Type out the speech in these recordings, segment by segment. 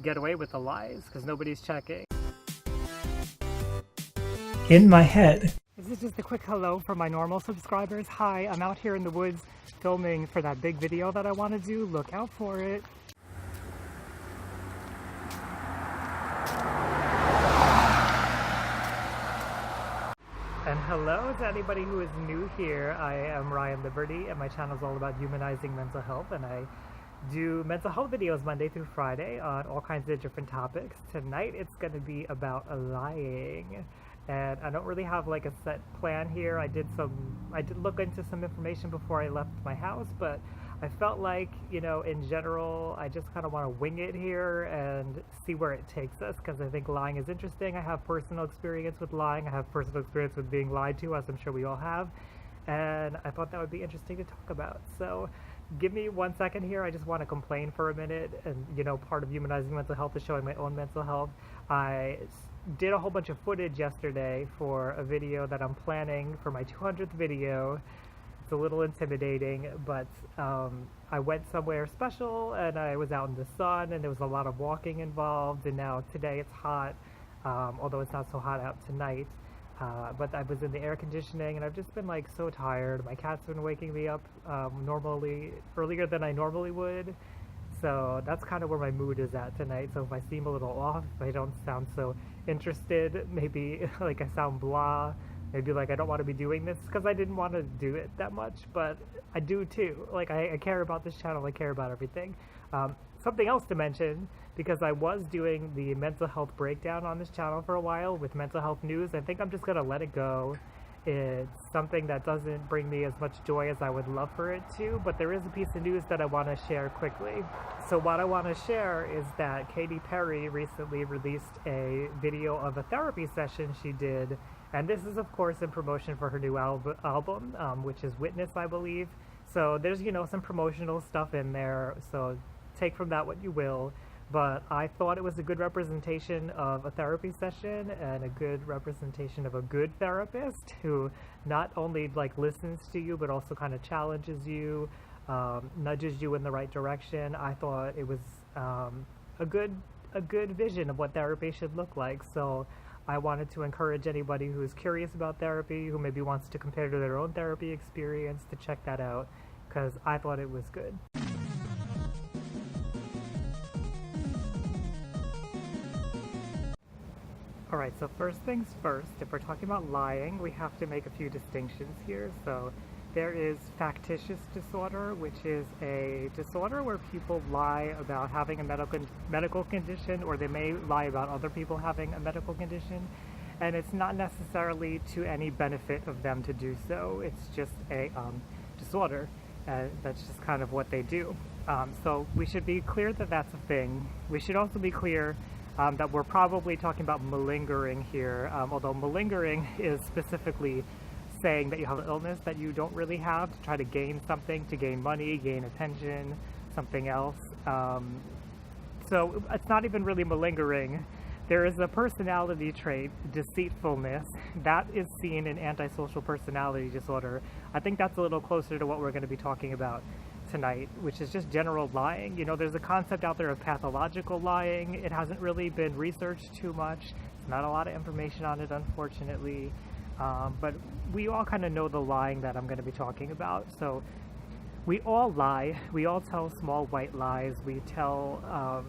get away with the lies because nobody's checking. In my head. This is just a quick hello for my normal subscribers. Hi, I'm out here in the woods filming for that big video that I want to do. Look out for it. And hello to anybody who is new here. I am Ryan Liberty and my channel is all about humanizing mental health, and I do mental health videos Monday through Friday on all kinds of different topics. Tonight it's going to be about lying. And I don't really have like a set plan here. I did look into some information before I left my house, but I felt like, you know, in general, I just kind of want to wing it here and see where it takes us, because I think lying is interesting. I have personal experience with lying. I have personal experience with being lied to, as I'm sure we all have. And I thought that would be interesting to talk about. So give me 1 second here. I just want to complain for a minute. And, you know, part of humanizing mental health is showing my own mental health. I did a whole bunch of footage yesterday for a video that I'm planning for my 200th video. It's a little intimidating, but I went somewhere special and I was out in the sun and there was a lot of walking involved, and now today it's hot, although it's not so hot out tonight, but I was in the air conditioning and I've just been like so tired. My cat's been waking me up earlier than I normally would. So that's kind of where my mood is at tonight. So if I seem a little off, if I don't sound so interested, maybe like I sound blah, maybe like I don't want to be doing this, because I didn't want to do it that much, but I do too. Like I care about this channel, I care about everything. Something else to mention, because I was doing the mental health breakdown on this channel for a while with mental health news. I think I'm just going to let it go. It's something that doesn't bring me as much joy as I would love for it to, but there is a piece of news that I want to share quickly. So what I want to share is that Katy recently released a video of a therapy session she did, and this is of course in promotion for her new album, which is Witness, I believe. So there's, you know, some promotional stuff in there, so take from that what you will. But I thought it was a good representation of a therapy session and a good representation of a good therapist who not only like listens to you but also kind of challenges you, nudges you in the right direction. I thought it was a good vision of what therapy should look like. So I wanted to encourage anybody who is curious about therapy, who maybe wants to compare to their own therapy experience, to check that out, because I thought it was good. Alright, so first things first, if we're talking about lying, we have to make a few distinctions here. So there is factitious disorder, which is a disorder where people lie about having a medical condition, or they may lie about other people having a medical condition, and it's not necessarily to any benefit of them to do so. It's just a disorder, and that's just kind of what they do. So we should be clear that that's a thing. We should also be clear that we're probably talking about malingering here, although malingering is specifically saying that you have an illness that you don't really have to try to gain something, to gain money, gain attention, something else. So it's not even really malingering. There is a personality trait, deceitfulness, that is seen in antisocial personality disorder. I think that's a little closer to what we're going to be talking about tonight, which is just general lying. You know, there's a concept out there of pathological lying. It hasn't really been researched too much. There's not a lot of information on it, unfortunately. But we all kind of know the lying that I'm going to be talking about. So we all lie. We all tell small white lies. We tell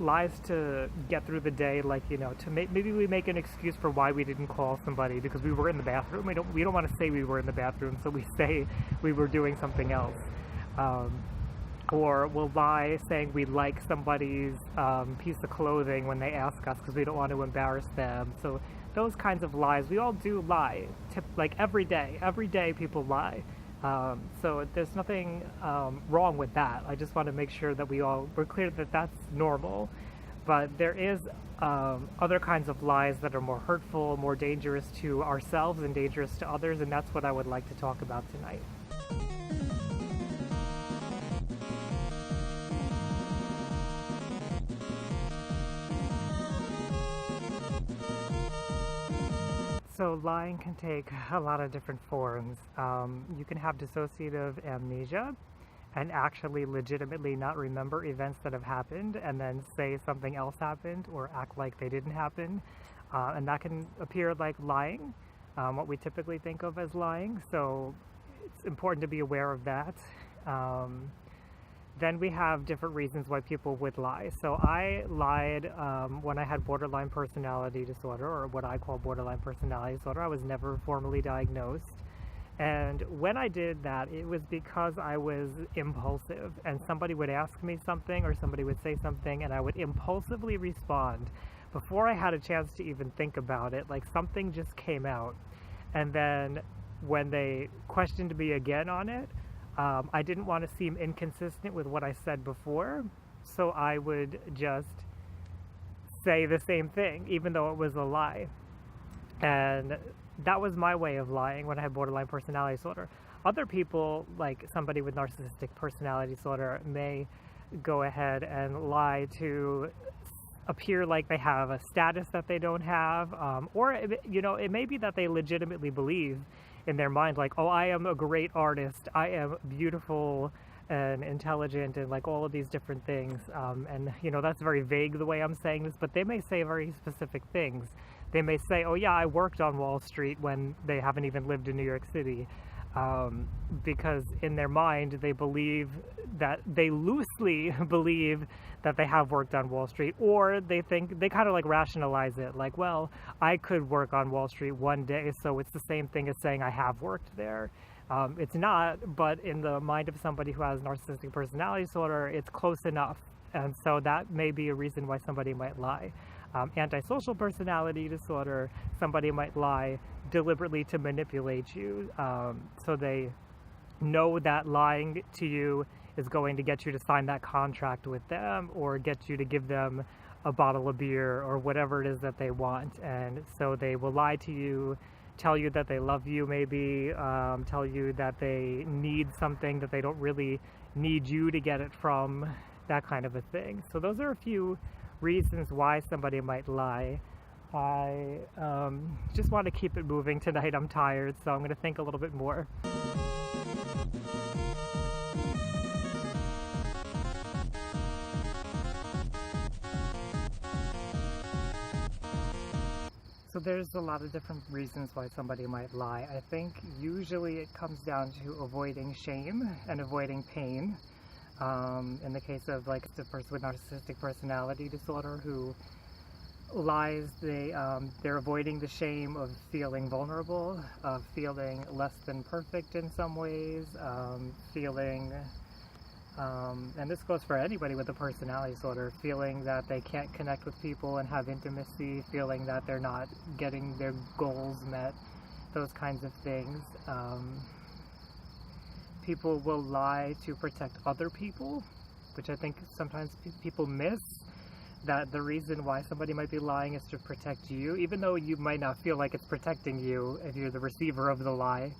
lies to get through the day, like, you know, to maybe we make an excuse for why we didn't call somebody because we were in the bathroom. We don't want to say we were in the bathroom, so we say we were doing something else. Or we'll lie saying we like somebody's piece of clothing when they ask us because we don't want to embarrass them. So those kinds of lies, we all do lie, like every day people lie. So there's nothing wrong with that. I just want to make sure that we're clear that that's normal. But there is other kinds of lies that are more hurtful, more dangerous to ourselves and dangerous to others, and that's what I would like to talk about tonight. So lying can take a lot of different forms. You can have dissociative amnesia, and actually legitimately not remember events that have happened and then say something else happened or act like they didn't happen. And that can appear like lying, what we typically think of as lying. So it's important to be aware of that. Then we have different reasons why people would lie. So I lied when I had borderline personality disorder, or what I call borderline personality disorder. I was never formally diagnosed. And when I did that, it was because I was impulsive, and somebody would ask me something or somebody would say something and I would impulsively respond before I had a chance to even think about it. Like something just came out. And then when they questioned me again on it, I didn't want to seem inconsistent with what I said before, so I would just say the same thing, even though it was a lie. And that was my way of lying when I had borderline personality disorder. Other people, like somebody with narcissistic personality disorder, may go ahead and lie to appear like they have a status that they don't have, or it may be that they legitimately believe in their mind, like, oh, I am a great artist, I am beautiful and intelligent, and like all of these different things, and that's very vague the way I'm saying this, but they may say very specific things. They may say, oh yeah, I worked on Wall Street, when they haven't even lived in New York City, because in their mind they believe that, they loosely believe that they have worked on Wall Street, or they think, they kind of like rationalize it, like, well, I could work on Wall Street one day, so it's the same thing as saying I have worked there. It's not, but in the mind of somebody who has narcissistic personality disorder, it's close enough, and so that may be a reason why somebody might lie. Antisocial personality disorder, somebody might lie deliberately to manipulate you, so they know that lying to you is going to get you to sign that contract with them, or get you to give them a bottle of beer, or whatever it is that they want. And so they will lie to you, tell you that they love you, maybe tell you that they need something that they don't really need you to get it from, that kind of a thing. So those are a few reasons why somebody might lie. I just want to keep it moving tonight. I'm tired, so I'm going to think a little bit more. So there's a lot of different reasons why somebody might lie. I think usually it comes down to avoiding shame and avoiding pain. In the case of like the person with narcissistic personality disorder who lies, they're avoiding the shame of feeling vulnerable, of feeling less than perfect in some ways, feeling, and this goes for anybody with a personality disorder, feeling that they can't connect with people and have intimacy, feeling that they're not getting their goals met, those kinds of things. People will lie to protect other people, which I think sometimes people miss, that the reason why somebody might be lying is to protect you, even though you might not feel like it's protecting you if you're the receiver of the lie.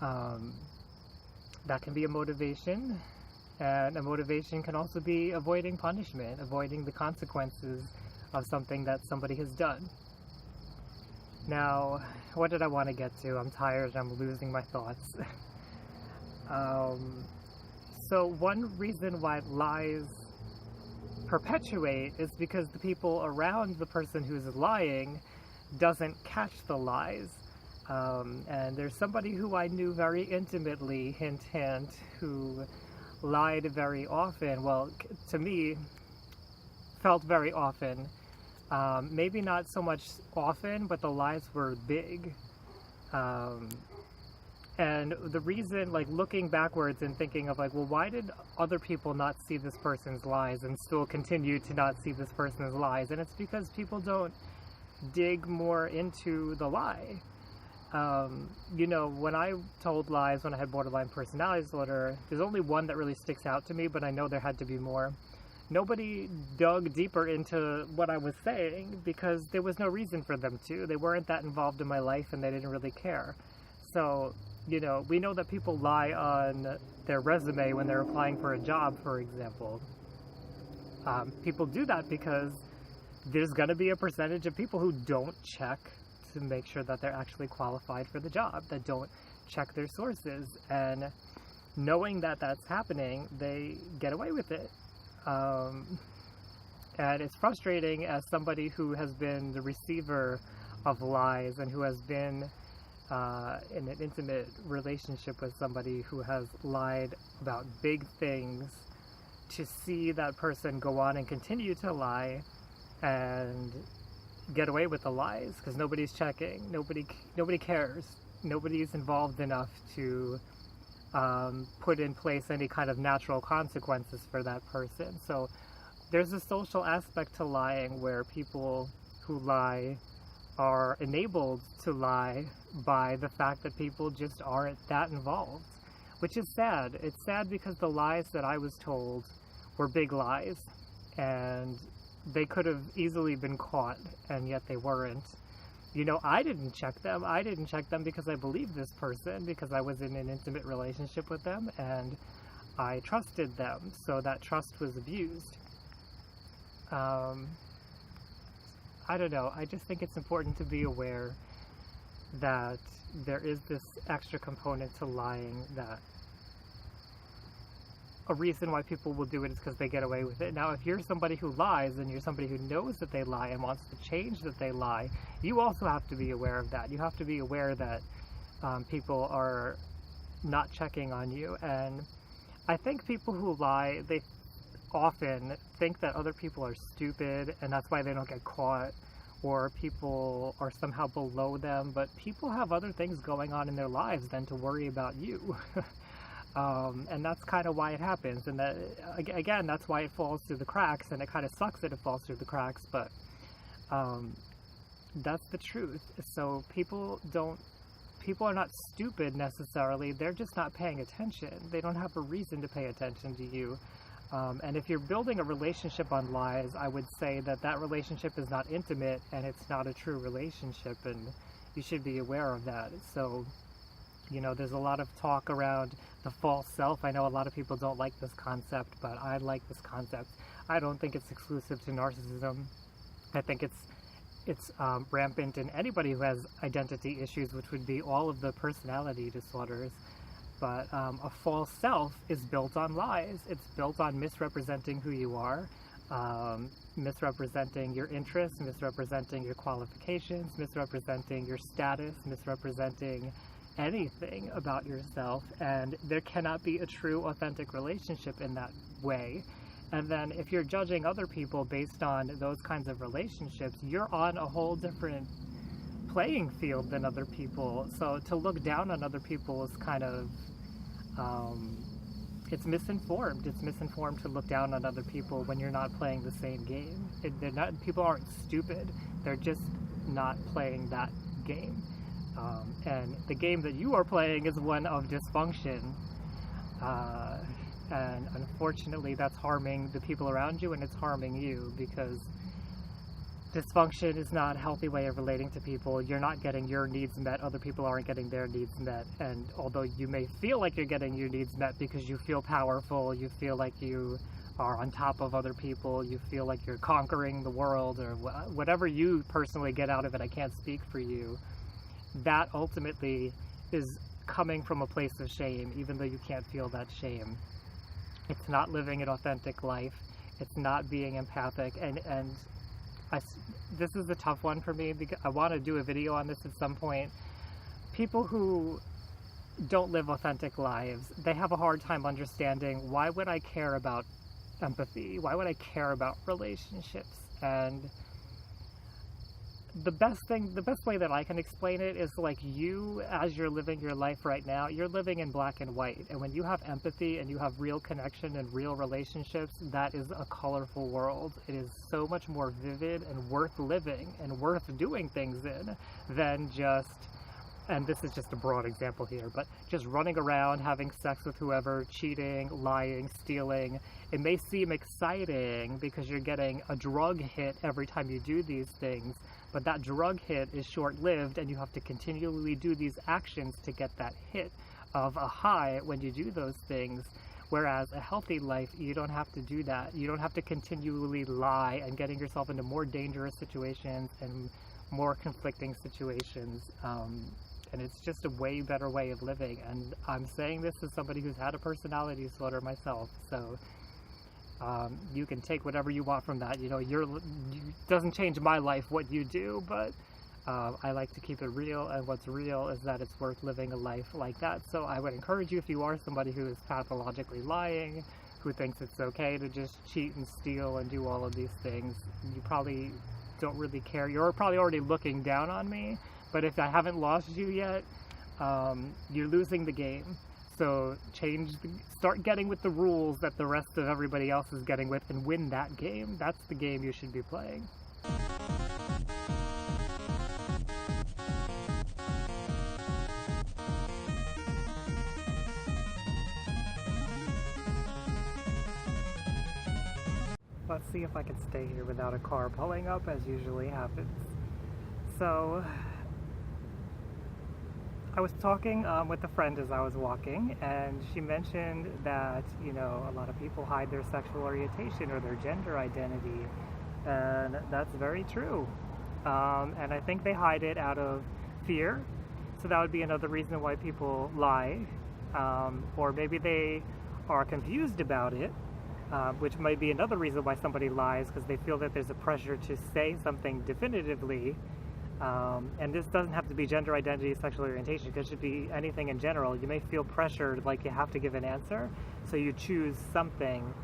That can be a motivation, and a motivation can also be avoiding punishment, avoiding the consequences of something that somebody has done. Now, what did I want to get to? I'm tired, I'm losing my thoughts. So one reason why lies perpetuate is because the people around the person who's lying doesn't catch the lies. And there's somebody who I knew very intimately, hint hint, who lied very often, well, to me, felt very often. Maybe not so much often, but the lies were big. And the reason, like looking backwards and thinking of like, well, why did other people not see this person's lies and still continue to not see this person's lies? And it's because people don't dig more into the lie. When I told lies when I had borderline personality disorder, there's only one that really sticks out to me, but I know there had to be more. Nobody dug deeper into what I was saying because there was no reason for them to. They weren't that involved in my life and they didn't really care. So, we know that people lie on their resume when they're applying for a job, for example. People do that because there's going to be a percentage of people who don't check to make sure that they're actually qualified for the job, that don't check their sources. And knowing that that's happening, they get away with it. And it's frustrating as somebody who has been the receiver of lies and who has been in an intimate relationship with somebody who has lied about big things, to see that person go on and continue to lie and get away with the lies because nobody's checking, nobody cares, nobody's involved enough to put in place any kind of natural consequences for that person. So there's a social aspect to lying where people who lie are enabled to lie by the fact that people just aren't that involved, which is sad. It's sad because the lies that I was told were big lies, and they could have easily been caught, and yet they weren't. You know, I didn't check them. I didn't check them because I believed this person, because I was in an intimate relationship with them, and I trusted them, so that trust was abused. I don't know, I just think it's important to be aware that there is this extra component to lying, that a reason why people will do it is because they get away with it. Now, if you're somebody who lies and you're somebody who knows that they lie and wants to change that they lie, you also have to be aware of that. You have to be aware that people are not checking on you. And I think people who lie, they often think that other people are stupid and that's why they don't get caught, or people are somehow below them, but people have other things going on in their lives than to worry about you. And that's kind of why it happens, and that, again, that's why it falls through the cracks, and it kind of sucks that it falls through the cracks, but that's the truth. So people are not stupid necessarily, they're just not paying attention. They don't have a reason to pay attention to you. And if you're building a relationship on lies, I would say that that relationship is not intimate and it's not a true relationship, and you should be aware of that. So, you know, there's a lot of talk around the false self. I know a lot of people don't like this concept, but I like this concept. I don't think it's exclusive to narcissism. I think it's rampant in anybody who has identity issues, which would be all of the personality disorders. But a false self is built on lies. It's built on misrepresenting who you are, misrepresenting your interests, misrepresenting your qualifications, misrepresenting your status, misrepresenting anything about yourself. And there cannot be a true, authentic relationship in that way. And then if you're judging other people based on those kinds of relationships, you're on a whole different playing field than other people. So to look down on other people is kind of it's misinformed. It's misinformed to look down on other people when you're not playing the same game. People aren't stupid. They're just not playing that game. And the game that you are playing is one of dysfunction. And unfortunately, that's harming the people around you, and it's harming you, because dysfunction is not a healthy way of relating to people. You're not getting your needs met, other people aren't getting their needs met, and although you may feel like you're getting your needs met because you feel powerful, you feel like you are on top of other people, you feel like you're conquering the world, or whatever you personally get out of it, I can't speak for you, that ultimately is coming from a place of shame, even though you can't feel that shame. It's not living an authentic life, it's not being empathic, and this is a tough one for me because I want to do a video on this at some point. People who don't live authentic lives, they have a hard time understanding, why would I care about empathy? Why would I care about relationships? And the best way that I can explain it is like, you, as you're living your life right now, you're living in black and white. And when you have empathy and you have real connection and real relationships, that is a colorful world. It is so much more vivid and worth living and worth doing things in than just, and this is just a broad example here, but just running around, having sex with whoever, cheating, lying, stealing. It may seem exciting because you're getting a drug hit every time you do these things, but that drug hit is short-lived, and you have to continually do these actions to get that hit of a high when you do those things. Whereas a healthy life, you don't have to do that. You don't have to continually lie and getting yourself into more dangerous situations and more conflicting situations. and it's just a way better way of living. And I'm saying this as somebody who's had a personality disorder myself, so you can take whatever you want from that. You know, it doesn't change my life what you do, but I like to keep it real, and what's real is that it's worth living a life like that. So I would encourage you, if you are somebody who is pathologically lying, who thinks it's okay to just cheat and steal and do all of these things, you probably don't really care. You're probably already looking down on me, but if I haven't lost you yet, you're losing the game. So start getting with the rules that the rest of everybody else is getting with, and win that game. That's the game you should be playing. Let's see if I can stay here without a car pulling up, as usually happens. So, I was talking with a friend as I was walking, and she mentioned that, you know, a lot of people hide their sexual orientation or their gender identity, and that's very true. And I think they hide it out of fear, so that would be another reason why people lie, or maybe they are confused about it. Which might be another reason why somebody lies, because they feel that there's a pressure to say something definitively. And this doesn't have to be gender identity, sexual orientation. It should be anything in general. You may feel pressured, like you have to give an answer, so you choose something.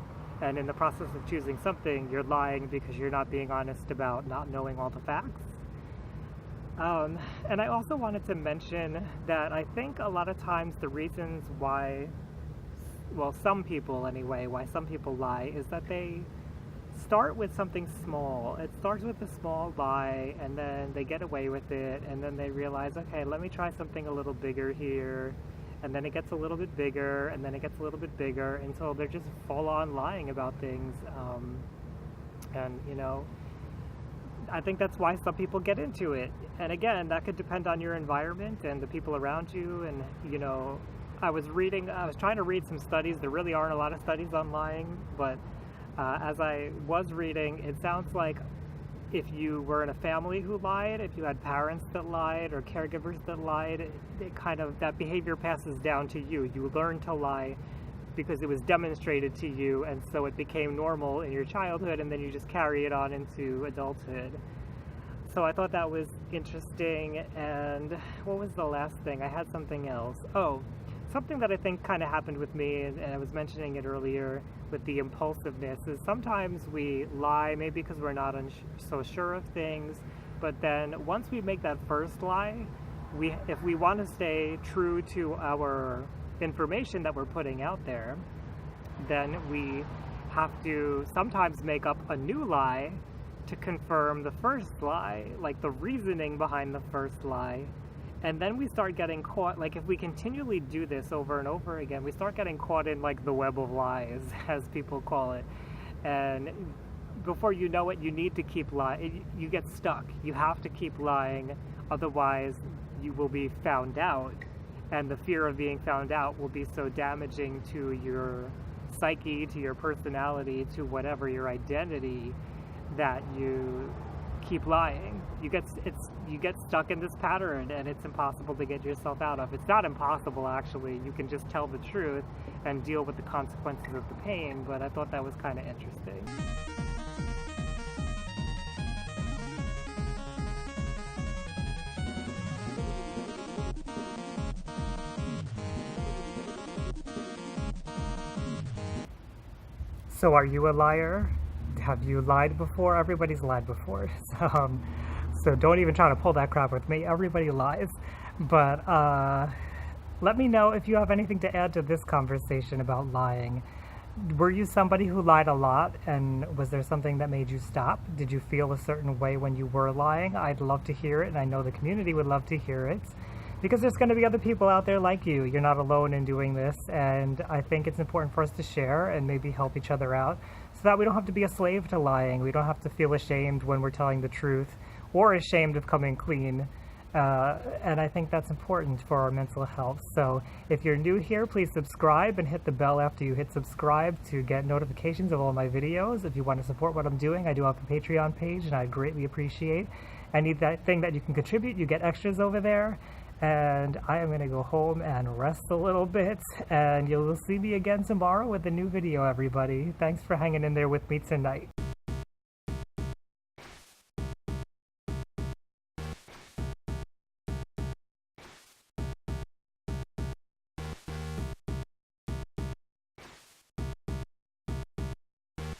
And in the process of choosing something, you're lying because you're not being honest about not knowing all the facts. And I also wanted to mention that I think a lot of times the reasons why, well, some people anyway, why some people lie is that they start with something small. It starts with a small lie, and then they get away with it, and then they realize, okay, let me try something a little bigger here, and then it gets a little bit bigger, and then it gets a little bit bigger, until they're just full-on lying about things. And, you know, I think that's why some people get into it. And again, that could depend on your environment and the people around you, and, you know, I was trying to read some studies. There really aren't a lot of studies on lying, but as I was reading, it sounds like if you were in a family who lied, if you had parents that lied or caregivers that lied, it kind of, that behavior passes down to you. You learn to lie because it was demonstrated to you, and so it became normal in your childhood, and then you just carry it on into adulthood. So I thought that was interesting. And what was the last thing? I had something else. Oh, something that I think kind of happened with me, and I was mentioning it earlier with the impulsiveness, is sometimes we lie maybe because we're not so sure of things, but then once we make that first lie, if we want to stay true to our information that we're putting out there, then we have to sometimes make up a new lie to confirm the first lie, like the reasoning behind the first lie. And then we start getting caught, like if we continually do this over and over again, we start getting caught in like the web of lies, as people call it. And before you know it, you need to keep lying. You get stuck. You have to keep lying, otherwise you will be found out. And the fear of being found out will be so damaging to your psyche, to your personality, to whatever, your identity, that you keep lying. You get stuck in this pattern, and it's impossible to get yourself out of. It's not impossible, actually. You can just tell the truth and deal with the consequences of the pain, but I thought that was kind of interesting. So are you a liar? Have you lied before? Everybody's lied before. So don't even try to pull that crap with me. Everybody lies. But let me know if you have anything to add to this conversation about lying. Were you somebody who lied a lot, and was there something that made you stop? Did you feel a certain way when you were lying? I'd love to hear it, and I know the community would love to hear it, because there's going to be other people out there like you. You're not alone in doing this, and I think it's important for us to share and maybe help each other out, so that we don't have to be a slave to lying. We don't have to feel ashamed when we're telling the truth, or ashamed of coming clean. And I think that's important for our mental health. So if you're new here, please subscribe and hit the bell after you hit subscribe to get notifications of all my videos. If you want to support what I'm doing, I do have a Patreon page, and I'd greatly appreciate anything that you can contribute. You get extras over there. and I am going to go home and rest a little bit, and you'll see me again tomorrow with a new video, everybody. Thanks for hanging in there with me tonight.